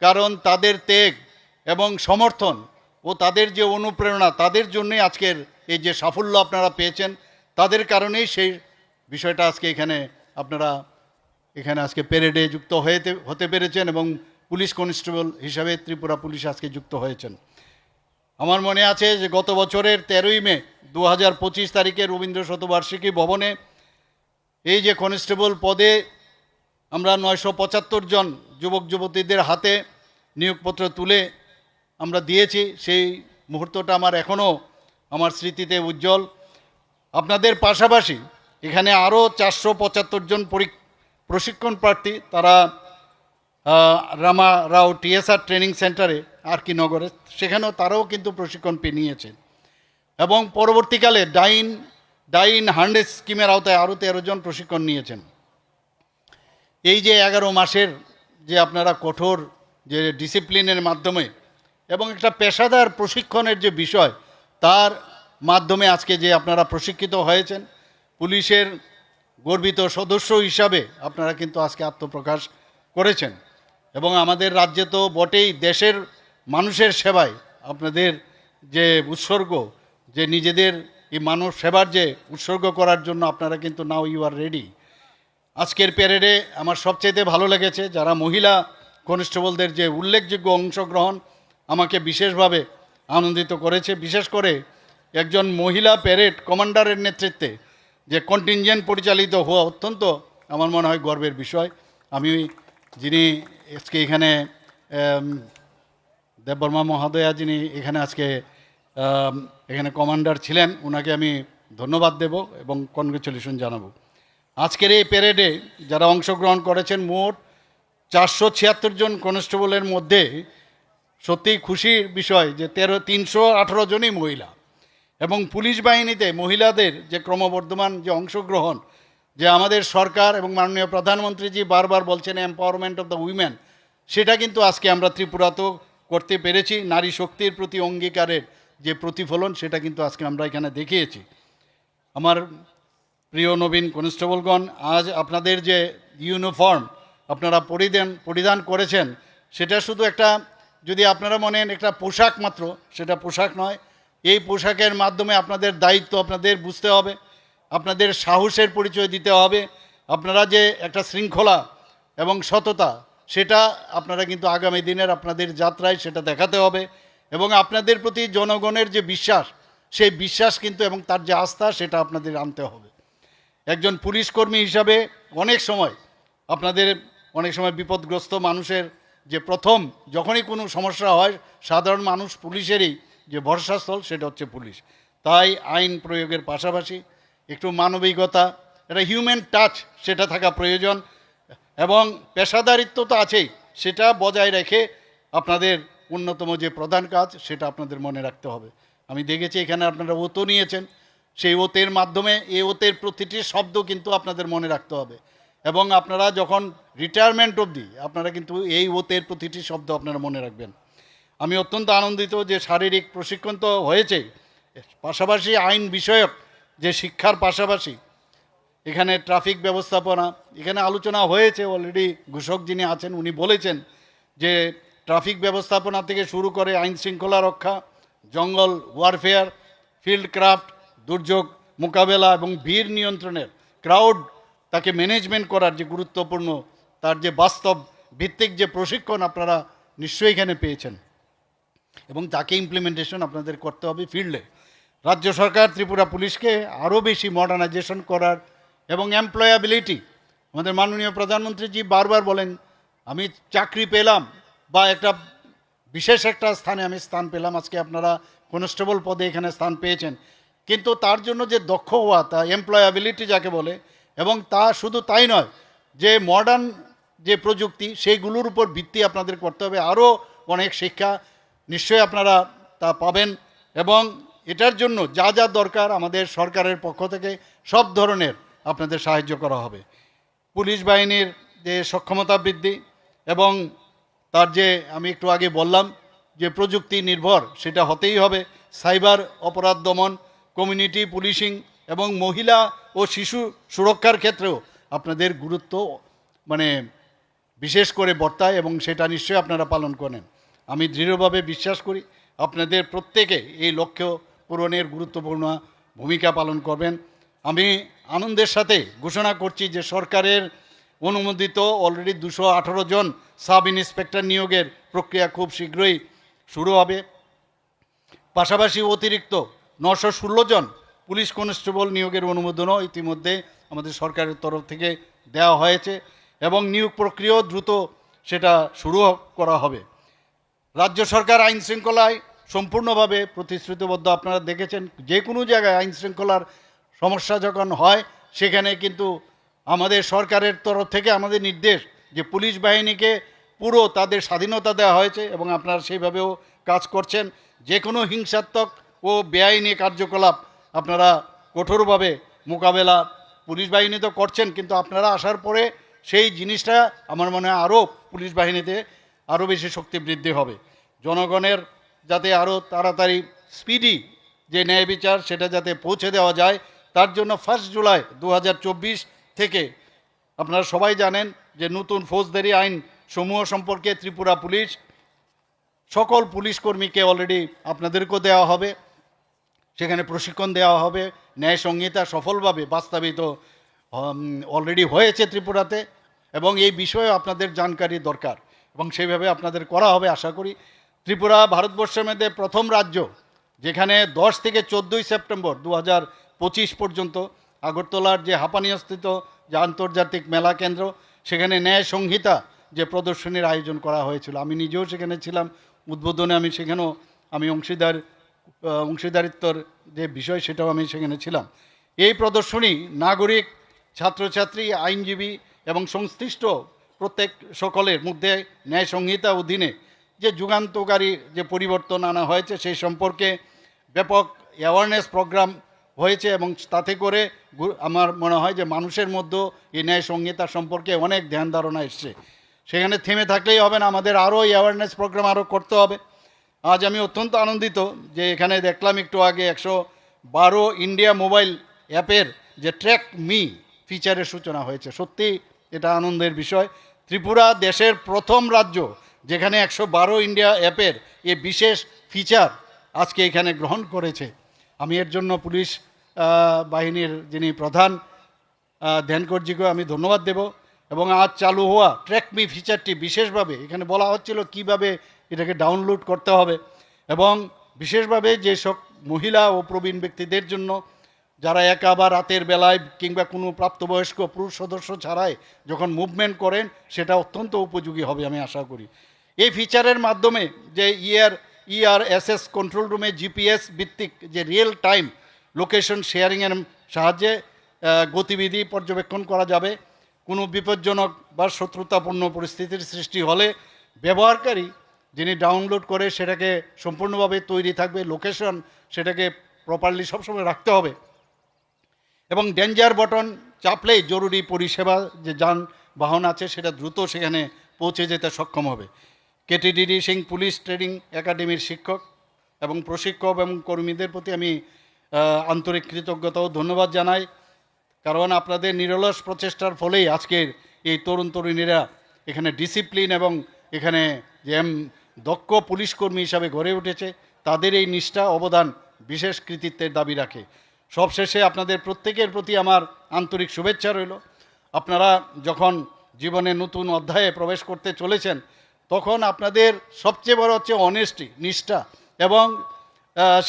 কারণ তাদের ত্যাগ এবং সমর্থন ও তাদের যে অনুপ্রেরণা, তাদের জন্যই আজকের এই যে সাফল্য আপনারা পেয়েছেন, তাদের কারণেই সেই বিষয়টা আজকে এখানে আপনারা এখানে আজকে প্যারেডে যুক্ত হতে পেরেছেন এবং পুলিশ কনস্টেবল হিসাবে ত্রিপুরা পুলিশ আজকে যুক্ত হয়েছেন। আমার মনে আছে যে গত বছরের 13ই মে 2025 তারিখে রবীন্দ্র শতবার্ষিকী ভবনে এই যে কনস্টেবল পদে আমরা 975 জন যুবক যুবতীদের হাতে নিয়োগপত্র তুলে আমরা দিয়েছি। সেই মুহূর্তটা আমার এখনও আমার স্মৃতিতে উজ্জ্বল। আপনাদের পাশাপাশি এখানে আরও 475 জন প্রশিক্ষণ প্রার্থী, তারা রামা রাও টিএসআর ট্রেনিং সেন্টারে আর কি নগরে, সেখানেও তারাও কিন্তু প্রশিক্ষণ পেয়ে নিয়েছেন এবং পরবর্তীকালে ডাইন 100 স্কিমের আওতায় আরও 13 জন প্রশিক্ষণ নিয়েছেন। এই যে 11 মাসের যে আপনারা কঠোর যে ডিসিপ্লিনের মাধ্যমে এবং একটা পেশাদার প্রশিক্ষণের যে বিষয়, তার মাধ্যমে আজকে যে আপনারা প্রশিক্ষিত হয়েছেন, পুলিশের গর্বিত সদস্য হিসাবে আপনারা কিন্তু আজকে আত্মপ্রকাশ করেছেন এবং আমাদের রাজ্যে তো বটেই, দেশের মানুষের সেবায় আপনাদের যে উৎসর্গ, যে নিজেদের এই মানব সেবার যে উৎসর্গ করার জন্য আপনারা কিন্তু নাও ইউ আর রেডি। আজকের প্যারেডে আমার সবচেয়ে ভালো লেগেছে যারা মহিলা কনস্টেবলদের যে উল্লেখযোগ্য অংশগ্রহণ আমাকে বিশেষভাবে আনন্দিত করেছে। বিশেষ করে একজন মহিলা প্যারেড কমান্ডারের নেতৃত্বে যে কন্টিনজেন্ট পরিচালিত হওয়া অত্যন্ত আমার মনে হয় গর্বের বিষয়। আমি যিনি আজকে এখানে দেববর্মা মহোদয়া, যিনি এখানে আজকে এখানে কমান্ডার ছিলেন, ওনাকে আমি ধন্যবাদ দেব এবং কনগ্রেচুলেশন জানাবো। আজকের এই প্যারেডে যারা অংশগ্রহণ করেছেন, মোট 476 জন কনস্টেবলের মধ্যে সত্যিই খুশির বিষয় যে 318 জনই মহিলা এবং পুলিশ বাহিনীতে মহিলাদের যে ক্রমবর্ধমান যে অংশগ্রহণ, যে আমাদের সরকার এবং মাননীয় প্রধানমন্ত্রীজি বারবার বলছেন এম্পাওয়ারমেন্ট অফ দ্য উইমেন, সেটা কিন্তু আজকে আমরা ত্রিপুরাতেও করতে পেরেছি। নারী শক্তির প্রতি অঙ্গীকারের যে প্রতিফলন, সেটা কিন্তু আজকে আমরা এখানে দেখিয়েছি। আমার প্রিয় নবীন কনস্টেবলগণ, আজ আপনাদের যে ইউনিফর্ম আপনারা পরিধান করেছেন, সেটা শুধু একটা, যদি আপনারা মনেন একটা পোশাক মাত্র, সেটা পোশাক নয়। এই পোশাকের মাধ্যমে আপনাদের দায়িত্ব আপনাদের বুঝতে হবে, আপনাদের সাহসের পরিচয় দিতে হবে, আপনারা যে একটা শৃঙ্খলা এবং সততা, সেটা আপনারা কিন্তু আগামী দিনের আপনাদের যাত্রায় সেটা দেখাতে হবে এবং আপনাদের প্রতি জনগণের যে বিশ্বাস, সেই বিশ্বাস কিন্তু এবং তার যে আস্থা, সেটা আপনাদের আনতে হবে। একজন পুলিশ কর্মী হিসাবে অনেক সময় বিপদগ্রস্ত মানুষের যে প্রথম যখনই কোনো সমস্যা হয়, সাধারণ মানুষ পুলিশেরই যে ভরসাস্থল, সেটা হচ্ছে পুলিশ। তাই আইন প্রয়োগের পাশাপাশি একটু মানবিকতা, একটা হিউম্যান টাচ, সেটা থাকা প্রয়োজন এবং পেশাদারিত্ব তো আছেই, সেটা বজায় রেখে আপনাদের অন্যতম যে প্রধান কাজ, সেটা আপনাদের মনে রাখতে হবে। আমি দেখেছি এখানে আপনারা ওতো নিয়েছেন, সেই ওতের মাধ্যমে এই ওতের প্রতিটি শব্দ কিন্তু আপনাদের মনে রাখতে হবে এবং আপনারা যখন রিটায়ারমেন্ট অবধি আপনারা কিন্তু এই ওতের প্রতিটি শব্দ আপনারা মনে রাখবেন। আমি অত্যন্ত আনন্দিত যে শারীরিক প্রশিক্ষণ তো হয়েছে, পাশাপাশি আইন বিষয়ক যে শিক্ষার পাশাপাশি এখানে ট্রাফিক ব্যবস্থাপনা, এখানে আলোচনা হয়েছে অলরেডি। ঘোষক যিনি আছেন উনি বলেছেন যে ট্রাফিক ব্যবস্থাপনা থেকে শুরু করে আইন শৃঙ্খলা রক্ষা, জঙ্গল ওয়ারফেয়ার, ফিল্ড ক্রাফট, দুর্যোগ মোকাবেলা এবং ভিড় নিয়ন্ত্রণের ক্রাউড তাকে ম্যানেজমেন্ট করার যে গুরুত্বপূর্ণ, তার যে বাস্তব ভিত্তিক যে প্রশিক্ষণ আপনারা নিশ্চয়ই এখানে পেয়েছেন এবং তাকে ইমপ্লিমেন্টেশন আপনাদের করতে হবে ফিল্ডে। রাজ্য সরকার ত্রিপুরা পুলিশকে আরও বেশি মডার্নাইজেশন করার এবং এমপ্লয়াবিলিটি, আমাদের মাননীয় প্রধানমন্ত্রীজি বারবার বলেন আমি চাকরি পেলাম বা একটা বিশেষ একটা স্থানে আমি স্থান পেলাম, আজকে আপনারা কনস্টেবল পদে এখানে স্থান পেয়েছেন, কিন্তু তার জন্য যে দক্ষ হওয়া, তা এমপ্লয়াবিলিটি যাকে বলে, এবং তা শুধু তাই নয়, যে মডার্ন যে প্রযুক্তি, সেইগুলোর উপর ভিত্তি আপনাদের করতে হবে। আরও অনেক শিক্ষা নিশ্চয়ই আপনারা তা পাবেন এবং এটার জন্য যা যা দরকার আমাদের সরকারের পক্ষ থেকে সব ধরনের আপনাদের সাহায্য করা হবে। পুলিশ বাহিনীর যে সক্ষমতা বৃদ্ধি এবং তার যে আমি একটু আগে বললাম যে প্রযুক্তি নির্ভর, সেটা হতেই হবে। সাইবার অপরাধ দমন, কমিউনিটি পুলিশিং এবং মহিলা ও শিশু সুরক্ষার ক্ষেত্রেও আপনাদের গুরুত্ব বিশেষ করে বর্তায় এবং সেটা নিশ্চয়ই আপনারা পালন করেন। আমি দৃঢ়ভাবে বিশ্বাস করি আপনাদের প্রত্যেকে এই লক্ষ্য পূরণের গুরুত্বপূর্ণ ভূমিকা পালন করবেন। আমি আনন্দের সাথে ঘোষণা করছি যে সরকারের অনুমোদিত অলরেডি 218 জন সাব ইন্সপেক্টর নিয়োগের প্রক্রিয়া খুব শীঘ্রই শুরু হবে। পাশাপাশি অতিরিক্ত 916 জন পুলিশ কনস্টেবল নিয়োগের অনুমোদনও ইতিমধ্যে আমাদের সরকারের তরফ থেকে দেওয়া হয়েছে এবং নিয়োগ প্রক্রিয়াও দ্রুত সেটা শুরু করা হবে। রাজ্য সরকার আইন শৃঙ্খলায় সম্পূর্ণভাবে প্রতিশ্রুতিবদ্ধ। আপনারা দেখেছেন যে কোনো জায়গায় আইন শৃঙ্খলার সমস্যা যখন হয় সেখানে কিন্তু আমাদের সরকারের তরফ থেকে আমাদের নির্দেশ যে পুলিশ বাহিনীকে পুরো তাদের স্বাধীনতা দেওয়া হয়েছে এবং আপনারা সেইভাবেও কাজ করছেন। যে কোনো হিংসাত্মক ও বেআইনি কার্যকলাপ আপনারা কঠোরভাবে মোকাবেলা পুলিশ বাহিনী তো করছেন, কিন্তু আপনারা আসার পরে সেই জিনিসটা আমার মনে হয় আরও পুলিশ বাহিনীতে আরও বেশি শক্তি বৃদ্ধি হবে। জনগণের যাতে আরও তাড়াতাড়ি স্পিডি যে ন্যায় বিচার সেটা যাতে পৌঁছে দেওয়া যায়, তার জন্য 1 জুলাই 2024 থেকে আপনারা সবাই জানেন যে নতুন ফৌজদারি আইন সমূহ সম্পর্কে ত্রিপুরা পুলিশ সকল পুলিশ কর্মীকে অলরেডি আপনাদেরকেও দেওয়া হবে, সেখানে প্রশিক্ষণ দেওয়া হবে। ন্যায় সংহিতা সফলভাবে বাস্তবায়িত অলরেডি হয়েছে ত্রিপুরাতে এবং এই বিষয়ে আপনাদের জানকারি দরকার এবং সেইভাবে আপনাদের করা হবে আশা করি। ত্রিপুরা ভারতবর্ষের মধ্যে প্রথম রাজ্য যেখানে 10 থেকে 14 সেপ্টেম্বর 2025 পর্যন্ত আগরতলার যে হাঁপানিয়াস্থিত যে আন্তর্জাতিক মেলা কেন্দ্র সেখানে ন্যায় সংহিতা যে প্রদর্শনীর আয়োজন করা হয়েছিল। আমি নিজেও সেখানে ছিলাম উদ্বোধনে, আমি সেখানেও আমি অংশীদারিত্বর যে বিষয় সেটাও আমি সেখানে ছিলাম। এই প্রদর্শনী নাগরিক, ছাত্রছাত্রী, আইনজীবী এবং সংশ্লিষ্ট প্রত্যেক সকলের মধ্যে ন্যায় সংহিতা অধীনে যে যুগান্তকারী যে পরিবর্তন আনা হয়েছে সেই সম্পর্কে ব্যাপক অ্যাওয়ারনেস প্রোগ্রাম হয়েছে এবং তাতে করে আমার মনে হয় যে মানুষের মধ্যেও এই ন্যায় সংহিতা সম্পর্কে অনেক ধ্যান ধারণা এসছে। সেখানে থেমে থাকলেই হবে না, আমাদের আরও অ্যাওয়ারনেস প্রোগ্রাম আরও করতে হবে। আজ আমি অত্যন্ত আনন্দিত যে এখানে দেখলাম একটু আগে 112 ইন্ডিয়া মোবাইল অ্যাপের যে ট্র্যাক মি ফিচারের সূচনা হয়েছে। সত্যি এটা আনন্দের বিষয়। ত্রিপুরা দেশের প্রথম রাজ্য যেখানে 112 ইন্ডিয়া অ্যাপের এই বিশেষ ফিচার আজকে এখানে গ্রহণ করেছে। আমি এর জন্য পুলিশ বাহিনীর যিনি প্রধান ধ্যানকরজিকে আমি ধন্যবাদ দেব এবং আজ চালু হওয়া ট্র্যাক মি ফিচারটি বিশেষভাবে এখানে বলা হচ্ছিল কিভাবে এটাকে ডাউনলোড করতে হবে এবং বিশেষভাবে যেসব মহিলা ও প্রবীণ ব্যক্তিদের জন্য যারা একা বা রাতের বেলায় কিংবা কোনো প্রাপ্তবয়স্ক পুরুষ সদস্য ছাড়াই যখন মুভমেন্ট করেন সেটা অত্যন্ত উপযোগী হবে আমি আশা করি। এই ফিচারের মাধ্যমে যে ERSS কন্ট্রোল রুমে জিপিএস ভিত্তিক যে রিয়েল টাইম লোকেশন শেয়ারিংয়ের সাহায্যে গতিবিধি পর্যবেক্ষণ করা যাবে। কোনো বিপজ্জনক বা শত্রুতাপূর্ণ পরিস্থিতির সৃষ্টি হলে ব্যবহারকারী যিনি ডাউনলোড করে সেটাকে সম্পূর্ণভাবে তৈরি থাকবে, লোকেশন সেটাকে প্রপারলি সবসময় রাখতে হবে এবং ডেঞ্জার বটন চাপলেই জরুরি পরিষেবা যে যানবাহন আছে সেটা দ্রুত সেখানে পৌঁছে যেতে সক্ষম হবে। KTDD সিং পুলিশ ট্রেনিং একাডেমির শিক্ষক এবং প্রশিক্ষক এবং কর্মীদের প্রতি আমি আন্তরিক কৃতজ্ঞতা ও ধন্যবাদ জানাই, কারণ আপনাদের নিরলস প্রচেষ্টার ফলেই আজকের এই তরুণ তরুণীরা এখানে ডিসিপ্লিন এবং এখানে যে দক্ষ পুলিশ কর্মী হিসাবে গড়ে উঠেছে। তাদের এই নিষ্ঠা অবদান বিশেষ কৃতিত্বের দাবি রাখে। সবশেষে আপনাদের প্রত্যেকের প্রতি আমার আন্তরিক শুভেচ্ছা রইল। আপনারা যখন জীবনে নতুন অধ্যায়ে প্রবেশ করতে চলেছেন তখন আপনাদের সবচেয়ে বড় হচ্ছে অনেস্টি, নিষ্ঠা এবং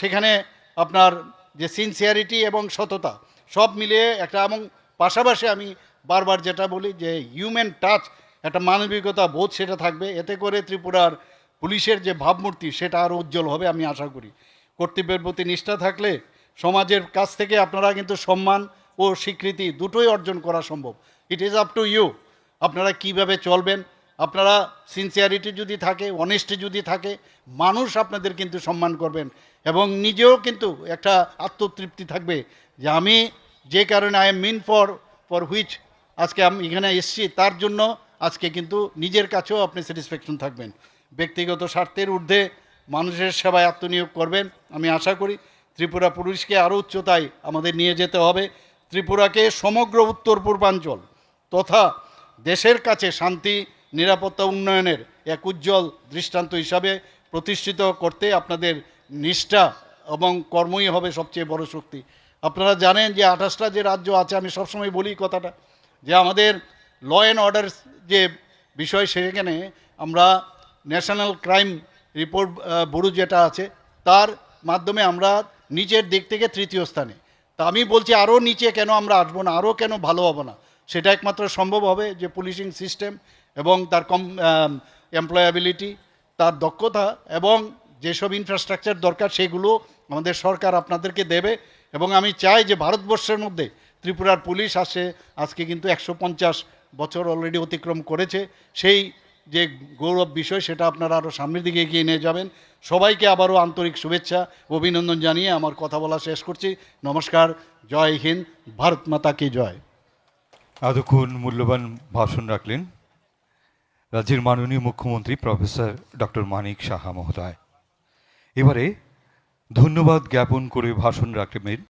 সেখানে আপনার যে সিনসিয়ারিটি এবং সততা সব মিলিয়ে একটা, এবং পাশাপাশি আমি বারবার যেটা বলি যে হিউম্যান টাচ, একটা মানবিকতা বোধ সেটা থাকবে। এতে করে ত্রিপুরার পুলিশের যে ভাবমূর্তি সেটা আরও উজ্জ্বল হবে আমি আশা করি। কর্তব্যের প্রতি নিষ্ঠা থাকলে সমাজের কাছ থেকে আপনারা কিন্তু সম্মান ও স্বীকৃতি দুটোই অর্জন করা সম্ভব। It is up to you, আপনারা কিভাবে চলবেন। আপনারা সিনসিয়ারিটি যদি থাকে, অনেস্টি যদি থাকে, মানুষ আপনাদের কিন্তু সম্মান করবেন এবং নিজেও কিন্তু একটা আত্মতৃপ্তি থাকবে যে আমি যে কারণে I am mean for which আজকে আমি এখানে এসেছি তার জন্য আজকে কিন্তু নিজের কাছেও আপনি স্যাটিসফ্যাকশন থাকবেন। ব্যক্তিগত স্বার্থের ঊর্ধ্বে মানুষের সেবায় আত্মনিয়োগ করবেন। আমি আশা করি ত্রিপুরা পুলিশকে আরও উচ্চতায় আমাদের নিয়ে যেতে হবে। ত্রিপুরাকে সমগ্র উত্তর পূর্বাঞ্চল তথা দেশের কাছে শান্তি নিরাপত্তা উন্নয়নের এক উজ্জ্বল দৃষ্টান্ত হিসাবে প্রতিষ্ঠিত করতে আপনাদের নিষ্ঠা এবং কর্মই হবে সবচেয়ে বড় শক্তি। আপনারা জানেন যে 28টা যে রাজ্য আছে, আমি সবসময় বলি কথাটা, যে আমাদের ল অ্যান্ড অর্ডার যে বিষয়, সেখানে আমরা ন্যাশনাল ক্রাইম রিপোর্ট ব্যুরো যেটা আছে তার মাধ্যমে আমরা নিচের দিক থেকে তৃতীয় স্থানে। তা আমি বলছি আরও নিচে কেন আমরা আসবো না, আরও কেন ভালো হবো না? সেটা একমাত্র সম্ভব হবে যে পুলিশিং সিস্টেম এবং তার এমপ্লয়াবিলিটি, তার দক্ষতা এবং যেসব ইনফ্রাস্ট্রাকচার দরকার সেগুলো আমাদের সরকার আপনাদেরকে দেবে। এবং আমি চাই যে ভারতবর্ষের মধ্যে ত্রিপুরার পুলিশ আজকে কিন্তু 150 বছর অলরেডি অতিক্রম করেছে। সেই যে গৌরব বিষয় সেটা আপনারা আরও সামনের দিকে এগিয়ে নিয়ে যাবেন। সবাইকে আবারও আন্তরিক শুভেচ্ছা অভিনন্দন জানিয়ে আমার কথা বলা শেষ করছি। নমস্কার, জয় হিন্দ, ভারত মাতা কি জয়। এতক্ষণ মূল্যবান ভাষণ রাখলেন রাজ্যের মাননীয় মুখ্যমন্ত্রী প্রফেসর ডক্টর মানিক সাহা মহোদয়। এবারে ধন্যবাদ জ্ঞাপন করে ভাষণ রাখবেন